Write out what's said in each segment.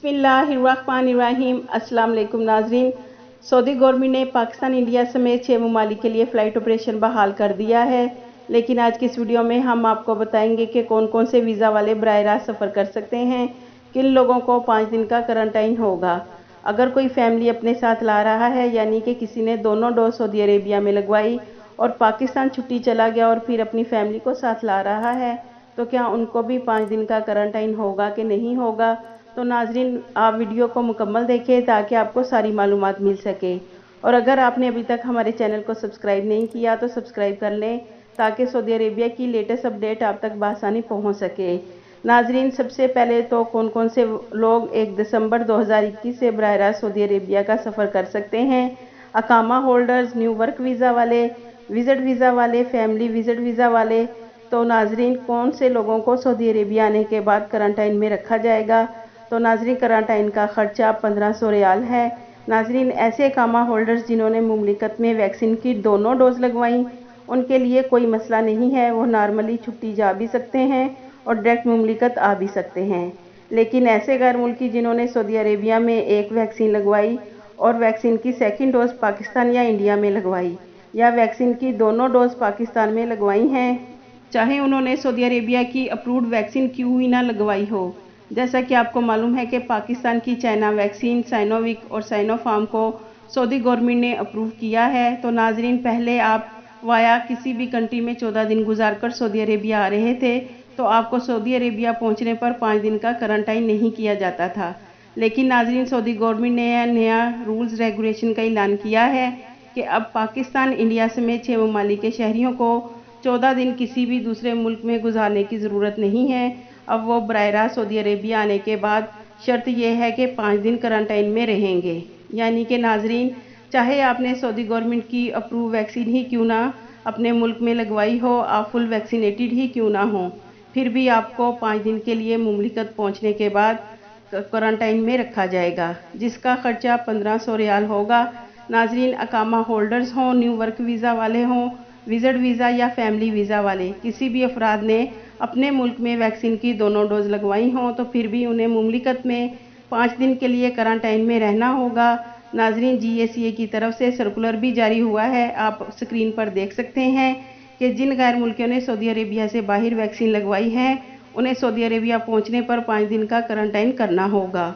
बिस्मिल्लाहिर्रहमानिर्रहीम। अस्सलाम वालेकुम नाजरीन। सऊदी गवर्नमेंट ने पाकिस्तान, इंडिया समेत 6 ममालिक के लिए फ़्लाइट ऑपरेशन बहाल कर दिया है। लेकिन आज की इस वीडियो में हम आपको बताएंगे कि कौन कौन से वीज़ा वाले बराह रास्त सफ़र कर सकते हैं, किन लोगों को 5 दिन का क्वारंटाइन होगा। अगर कोई फैमिली अपने साथ ला रहा है, यानी कि किसी ने दोनों डोज सऊदी अरेबिया में लगवाई और पाकिस्तान छुट्टी चला गया और फिर अपनी फैमिली को साथ ला रहा है, तो क्या उनको भी 5 दिन का क्वारंटाइन होगा कि नहीं होगा। तो नाजरीन, आप वीडियो को मुकम्मल देखें ताकि आपको सारी मालूमात मिल सके। और अगर आपने अभी तक हमारे चैनल को सब्सक्राइब नहीं किया तो सब्सक्राइब कर लें ताकि सऊदी अरेबिया की लेटेस्ट अपडेट आप तक बआसानी पहुंच सके। नाजरीन, सबसे पहले तो कौन कौन से लोग 1 दिसंबर 2021 से बराह रास्त सऊदी अरेबिया का सफ़र कर सकते हैं। अकामा होल्डर्स, न्यू वर्क वीज़ा वाले, विज़िट वीज़ा वाले, फैमिली विज़िट वीज़ा वाले। तो नाजरीन, कौन से लोगों को सऊदी अरेबिया आने के बाद क्वारंटाइन में रखा जाएगा। तो नाजरीन, क्वारंटाइन का ख़र्चा 1500 रियाल है। नाजरीन, ऐसे अकामा होल्डर्स जिन्होंने मुमलिकत में वैक्सीन की दोनों डोज लगवाई, उनके लिए कोई मसला नहीं है, वो नॉर्मली छुट्टी जा भी सकते हैं और डायरेक्ट मुमलिकत आ भी सकते हैं। लेकिन ऐसे गैर मुल्की जिन्होंने सऊदी अरेबिया में एक वैक्सीन लगवाई और वैक्सीन की सेकंड डोज पाकिस्तान या इंडिया में लगवाई, या वैक्सीन की दोनों डोज पाकिस्तान में लगवाई हैं, चाहे उन्होंने सऊदी अरेबिया की अप्रूव्ड वैक्सीन क्यों ही ना लगवाई हो। जैसा कि आपको मालूम है कि पाकिस्तान की चाइना वैक्सीन साइनोविक और साइनोफार्म को सऊदी गवर्नमेंट ने अप्रूव किया है। तो नाजरीन, पहले आप वाया किसी भी कंट्री में 14 दिन गुजारकर सऊदी अरेबिया आ रहे थे तो आपको सऊदी अरेबिया पहुंचने पर 5 दिन का क्वारंटाइन नहीं किया जाता था। लेकिन नाजरीन, सऊदी गवर्नमेंट ने नया रूल्स रेगुलेशन का ऐलान किया है कि अब पाकिस्तान, इंडिया समेत 6 ममालिक के शहरियों को 14 दिन किसी भी दूसरे मुल्क में गुजारने की ज़रूरत नहीं है। अब वो बराह रास्त सऊदी अरेबिया आने के बाद शर्त यह है कि 5 दिन क्वारंटाइन में रहेंगे। यानी कि नाजरीन, चाहे आपने सऊदी गवर्नमेंट की अप्रूव वैक्सीन ही क्यों ना अपने मुल्क में लगवाई हो, आप फुल वैक्सीनेटेड ही क्यों ना हो, फिर भी आपको 5 दिन के लिए मुमलिकत पहुंचने के बाद क्वारंटाइन में रखा जाएगा, जिसका ख़र्चा 1500 रियाल होगा। नाजरीन, अकामा होल्डर्स हों, न्यू वर्क वीज़ा वाले हों, विज़िट वीज़ा या फैमिली वीज़ा वाले, किसी भी अफराद ने अपने मुल्क में वैक्सीन की दोनों डोज लगवाई हों तो फिर भी उन्हें मुमलिकत में 5 दिन के लिए क्वारंटाइन में रहना होगा। नाजरीन, GACA की तरफ से सर्कुलर भी जारी हुआ है, आप स्क्रीन पर देख सकते हैं कि जिन गैर मुल्कियों ने सऊदी अरेबिया से बाहर वैक्सीन लगवाई है उन्हें सऊदी अरेबिया पहुंचने पर 5 दिन का क्वारंटाइन करना होगा।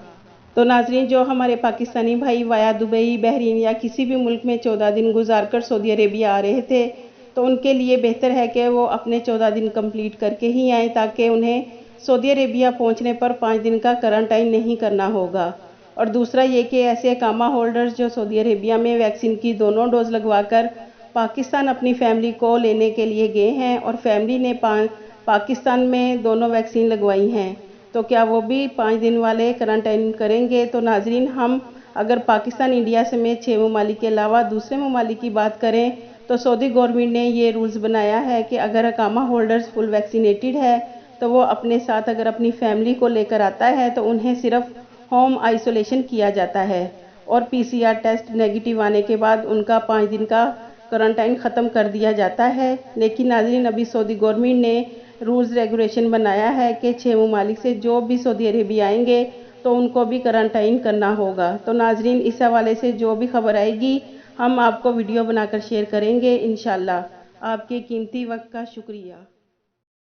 तो नाजरीन, जो हमारे पाकिस्तानी भाई वाया दुबई, बहरीन या किसी भी मुल्क में 14 दिन गुजार कर सऊदी अरेबिया आ रहे थे तो उनके लिए बेहतर है कि वो अपने 14 दिन कंप्लीट करके ही आएँ, ताकि उन्हें सऊदी अरेबिया पहुंचने पर 5 दिन का क्वारंटाइन नहीं करना होगा। और दूसरा ये कि ऐसे अकामा होल्डर्स जो सऊदी अरेबिया में वैक्सीन की दोनों डोज लगवाकर पाकिस्तान अपनी फैमिली को लेने के लिए गए हैं और फैमिली ने पाकिस्तान में दोनों वैक्सीन लगवाई हैं, तो क्या वो भी 5 दिन वाले क्वारंटाइन करेंगे। तो नाजरीन, हम अगर पाकिस्तान, इंडिया समेत 6 ममालिक के अलावा दूसरे ममालिक की बात करें तो सऊदी गवर्नमेंट ने ये रूल्स बनाया है कि अगर अकामा होल्डर्स फुल वैक्सीनेटेड है तो वो अपने साथ अगर अपनी फैमिली को लेकर आता है तो उन्हें सिर्फ होम आइसोलेशन किया जाता है और PCR टेस्ट नेगेटिव आने के बाद उनका 5 दिन का क्वारंटाइन ख़त्म कर दिया जाता है। लेकिन नाजरीन, अभी सऊदी गवर्नमेंट ने रूल्स रेगुलेशन बनाया है कि 6 ममालिक से जो भी सऊदी अरेबिया आएंगे तो उनको भी क्वारंटाइन करना होगा। तो नाजरीन, इस हवाले से जो भी खबर आएगी हम आपको वीडियो बनाकर शेयर करेंगे इंशाल्लाह। आपके कीमती वक्त का शुक्रिया।